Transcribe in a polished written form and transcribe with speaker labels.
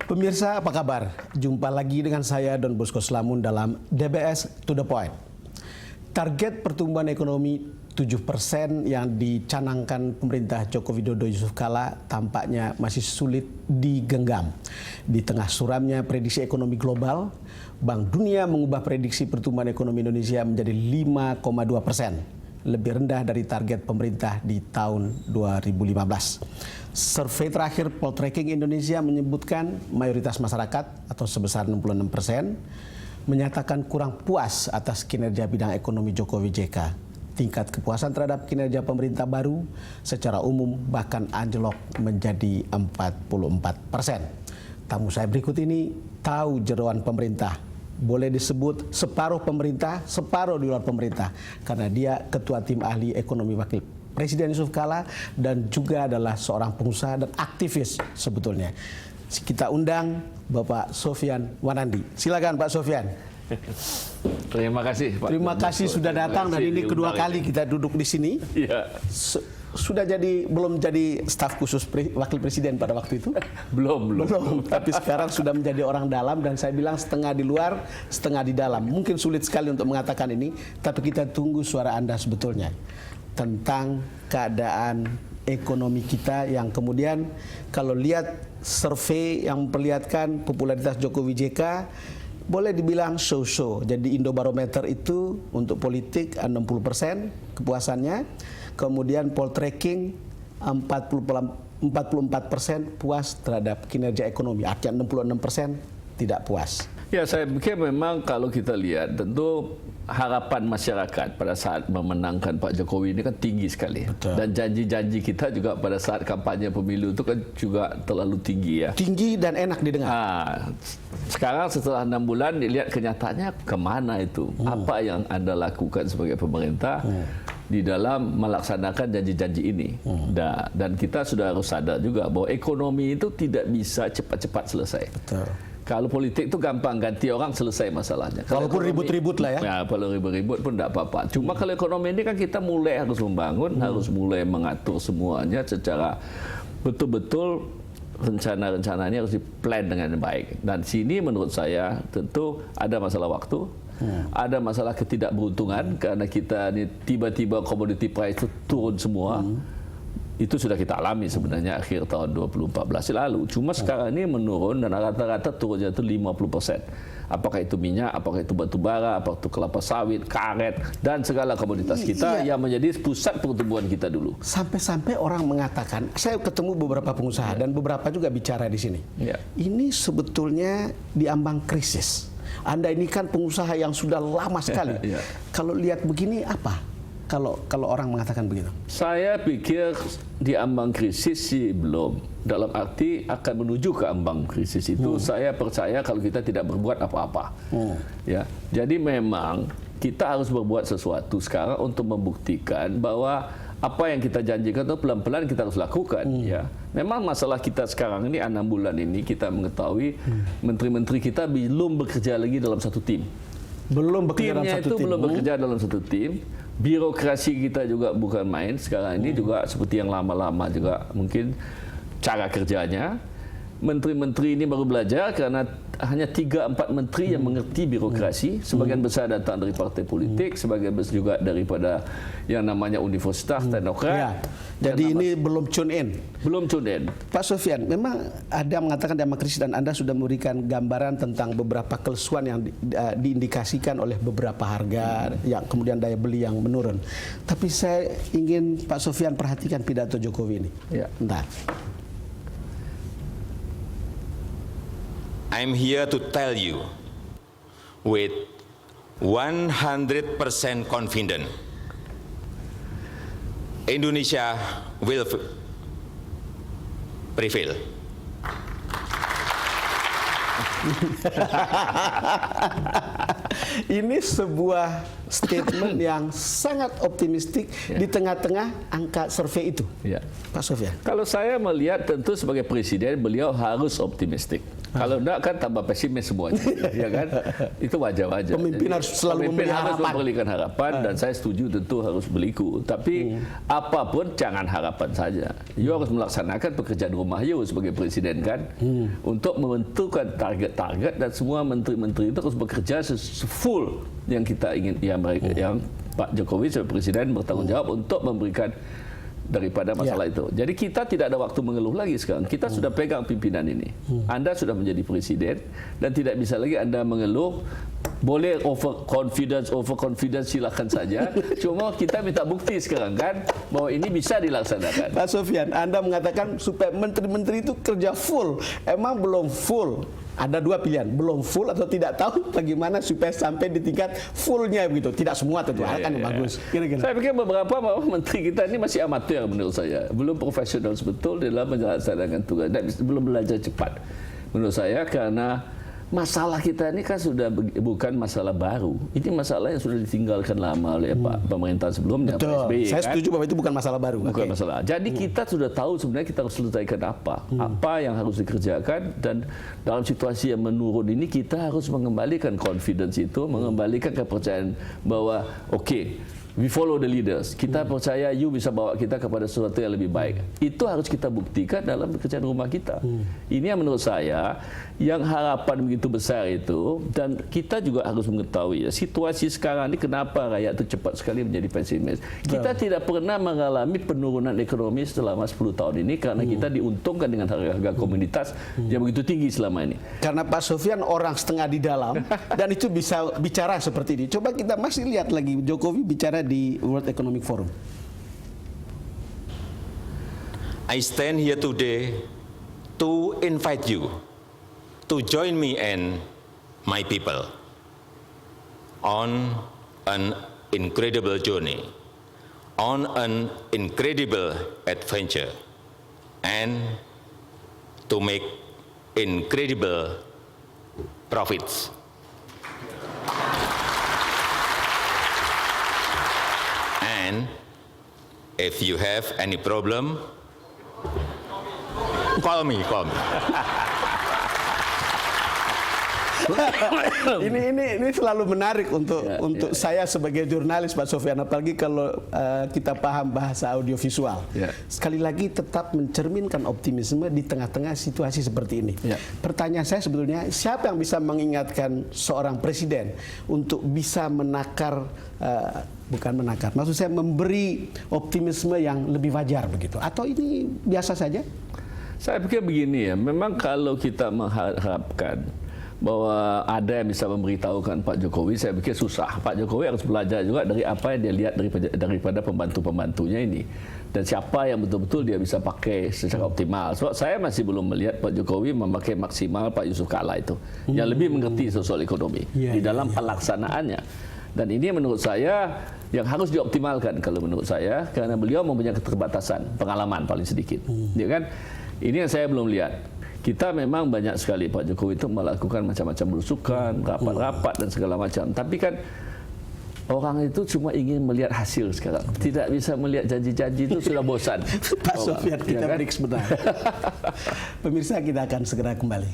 Speaker 1: Pemirsa, apa kabar? Jumpa lagi dengan saya Don Bosco Slamun dalam DBS To The Point. Target pertumbuhan ekonomi 7% yang dicanangkan pemerintah Joko Widodo Yusuf Kala tampaknya masih sulit digenggam. Di tengah suramnya prediksi ekonomi global, Bank Dunia mengubah prediksi pertumbuhan ekonomi Indonesia menjadi 5,2%. Lebih rendah dari target pemerintah di tahun 2015. Survei terakhir Poltreking Indonesia menyebutkan mayoritas masyarakat atau sebesar 66% menyatakan kurang puas atas kinerja bidang ekonomi Jokowi JK. Tingkat kepuasan terhadap kinerja pemerintah baru secara umum bahkan anjlok menjadi 44%. Tamu saya berikut ini tahu jeroan pemerintah. Boleh disebut separuh pemerintah, separuh di luar pemerintah. Karena dia ketua tim ahli ekonomi wakil Presiden Yusuf Kala dan juga adalah seorang pengusaha dan aktivis sebetulnya. Kita undang Bapak Sofyan Wanandi. Silakan Pak Sofyan.
Speaker 2: Terima kasih Pak.
Speaker 1: Terima kasih sudah datang dan ini kedua kali kita duduk di sini.
Speaker 2: Iya.
Speaker 1: Belum jadi staf khusus wakil presiden pada waktu itu?
Speaker 2: Belum.
Speaker 1: Tapi sekarang sudah menjadi orang dalam dan saya bilang setengah di luar, setengah di dalam. Mungkin sulit sekali untuk mengatakan ini, tapi kita tunggu suara Anda sebetulnya tentang keadaan ekonomi kita yang kemudian kalau lihat survei yang memperlihatkan popularitas Jokowi JK boleh dibilang so-so. Jadi Indobarometer itu untuk politik 60% kepuasannya. Kemudian Poltreking 44% puas terhadap kinerja ekonomi. Artinya 66% tidak puas.
Speaker 2: Ya, saya pikir memang kalau kita lihat tentu harapan masyarakat pada saat memenangkan Pak Jokowi ini kan tinggi sekali.
Speaker 1: Betul.
Speaker 2: Dan janji-janji kita juga pada saat kampanye pemilu itu kan juga terlalu tinggi ya.
Speaker 1: Tinggi dan enak didengar.
Speaker 2: Sekarang setelah 6 bulan dilihat kenyataannya kemana itu? Apa yang Anda lakukan sebagai pemerintah di dalam melaksanakan janji-janji ini? Dan kita sudah harus sadar juga bahwa ekonomi itu tidak bisa cepat-cepat selesai.
Speaker 1: Betul.
Speaker 2: Kalau politik itu gampang, ganti orang selesai masalahnya.
Speaker 1: Walaupun ribut-ribut lah ya.
Speaker 2: Ya, kalau ribut-ribut pun tidak apa-apa. Cuma kalau ekonomi ini kan kita mulai harus membangun, harus mulai mengatur semuanya secara betul-betul rencana-rencananya harus diplan dengan baik. Dan sini menurut saya tentu ada masalah waktu, ada masalah ketidakberuntungan karena kita ini tiba-tiba commodity price itu turun semua. Itu sudah kita alami sebenarnya akhir tahun 2014 lalu. Cuma sekarang ini menurun dan rata-rata turunnya itu 50%. Apakah itu minyak, apakah itu batu bara, apakah itu kelapa sawit, karet, dan segala komoditas kita yang menjadi pusat pertumbuhan kita dulu.
Speaker 1: Sampai-sampai orang mengatakan, saya ketemu beberapa pengusaha dan beberapa juga bicara di sini. Ini sebetulnya diambang krisis. Anda ini kan pengusaha yang sudah lama sekali. Kalau lihat begini apa? Kalau orang mengatakan begitu? Saya
Speaker 2: pikir di ambang krisis sih belum. Dalam arti akan menuju ke ambang krisis itu saya percaya kalau kita tidak berbuat apa-apa. Ya, jadi memang kita harus berbuat sesuatu sekarang untuk membuktikan bahwa apa yang kita janjikan itu pelan-pelan kita harus lakukan. Ya, memang masalah kita sekarang ini 6 bulan ini kita mengetahui menteri-menteri kita belum bekerja lagi dalam satu tim. Belum bekerja dalam satu tim. Birokrasi kita juga bukan main sekarang ini juga seperti yang lama-lama juga mungkin cara kerjanya. Menteri-menteri ini baru belajar karena hanya 3-4 menteri yang mengerti birokrasi. Sebagian besar datang dari partai politik, sebagian besar juga daripada yang namanya universitas, teknokrat.
Speaker 1: Jadi ini belum tune in.
Speaker 2: Belum tune in.
Speaker 1: Pak Sofyan, memang ada mengatakan dalam krisis dan Anda sudah memberikan gambaran tentang beberapa kelesuan yang diindikasikan oleh beberapa harga, yang kemudian daya beli yang menurun. Tapi saya ingin Pak Sofyan perhatikan pidato Jokowi ini. Bentar.
Speaker 3: I'm here to tell you with 100% confident Indonesia will prevail.
Speaker 1: Ini sebuah statement yang sangat optimistik di tengah-tengah angka survei itu.
Speaker 2: Ya.
Speaker 1: Pak Sofyan.
Speaker 2: Kalau saya melihat tentu sebagai presiden beliau harus optimistik. Kalau enggak kan tambah pesimis semuanya, ya kan? Itu wajar-wajar.
Speaker 1: Pemimpin harus selalu
Speaker 2: memberikan harapan dan saya setuju tentu harus berliku. Tapi apapun jangan harapan saja. You harus melaksanakan pekerjaan rumah you sebagai presiden kan, untuk menentukan target-target dan semua menteri-menteri itu harus bekerja full yang kita ingin, yang Pak Jokowi sebagai presiden bertanggung jawab untuk memberikan daripada masalah itu. Jadi kita tidak ada waktu mengeluh lagi sekarang. Kita sudah pegang pimpinan ini. Anda sudah menjadi presiden dan tidak bisa lagi Anda mengeluh. Boleh overconfidence silakan saja. Cuma kita minta bukti sekarang kan bahwa ini bisa dilaksanakan.
Speaker 1: Pak Sofyan, Anda mengatakan supaya menteri-menteri itu kerja full. Emang belum full. Ada dua pilihan, belum full atau tidak tahu bagaimana supaya sampai di tingkat fullnya begitu. Tidak semua tentu, akan bagus. Kira-kira.
Speaker 2: Saya pikir beberapa menteri kita ini masih amatir menurut saya, belum profesional betul dalam menjalankan tugas dan belum belajar cepat. Menurut saya karena masalah kita ini kan sudah bukan masalah baru. Ini masalah yang sudah ditinggalkan lama oleh Pak pemerintah sebelumnya.
Speaker 1: Betul.
Speaker 2: Pak SBY,
Speaker 1: saya setuju bahwa itu bukan masalah baru.
Speaker 2: Bukan masalah. Jadi kita sudah tahu sebenarnya kita harus selesaikan apa yang harus dikerjakan, dan dalam situasi yang menurun ini kita harus mengembalikan confidence itu, mengembalikan kepercayaan bahwa we follow the leaders. Kita percaya you bisa bawa kita kepada sesuatu yang lebih baik. Itu harus kita buktikan dalam pekerjaan rumah kita. Ini yang menurut saya yang harapan begitu besar itu, dan kita juga harus mengetahui ya, situasi sekarang ini kenapa rakyat itu cepat sekali menjadi pesimis. Kita tidak pernah mengalami penurunan ekonomi selama 10 tahun ini karena kita diuntungkan dengan harga komoditas yang begitu tinggi selama ini.
Speaker 1: Karena Pak Sofyan orang setengah di dalam dan itu bisa bicara seperti ini. Coba kita masih lihat lagi Jokowi bicara di World Economic Forum.
Speaker 3: I stand here today to invite you to join me and my people on an incredible journey, on an incredible adventure, and to make incredible profits. And if you have any problem, call me.
Speaker 1: Ini selalu menarik untuk saya sebagai jurnalis, Pak Sofyan, apalagi kalau kita paham bahasa audiovisual. Sekali lagi tetap mencerminkan optimisme di tengah-tengah situasi seperti ini. Pertanyaan saya sebetulnya, siapa yang bisa mengingatkan seorang presiden untuk bisa maksud saya memberi optimisme yang lebih wajar begitu, atau ini biasa saja?
Speaker 2: Saya pikir begini ya, memang kalau kita mengharapkan bahwa ada yang bisa memberitahukan Pak Jokowi, saya pikir susah. Pak Jokowi harus belajar juga dari apa yang dia lihat daripada pembantu-pembantunya ini, dan siapa yang betul-betul dia bisa pakai secara optimal. So, saya masih belum melihat Pak Jokowi memakai maksimal Pak Yusuf Kalla itu, yang lebih mengerti soal ekonomi di dalam pelaksanaannya. Dan ini menurut saya yang harus dioptimalkan kalau menurut saya, karena beliau mempunyai keterbatasan pengalaman paling sedikit, ya kan? Ini yang saya belum lihat. Kita memang banyak sekali Pak Jokowi itu melakukan macam-macam belusukan, rapat-rapat dan segala macam. Tapi kan orang itu cuma ingin melihat hasil sekarang. Tidak bisa melihat janji-janji itu sudah bosan.
Speaker 1: Pak Sofyan, kita break sebentar. Pemirsa, kita akan segera kembali.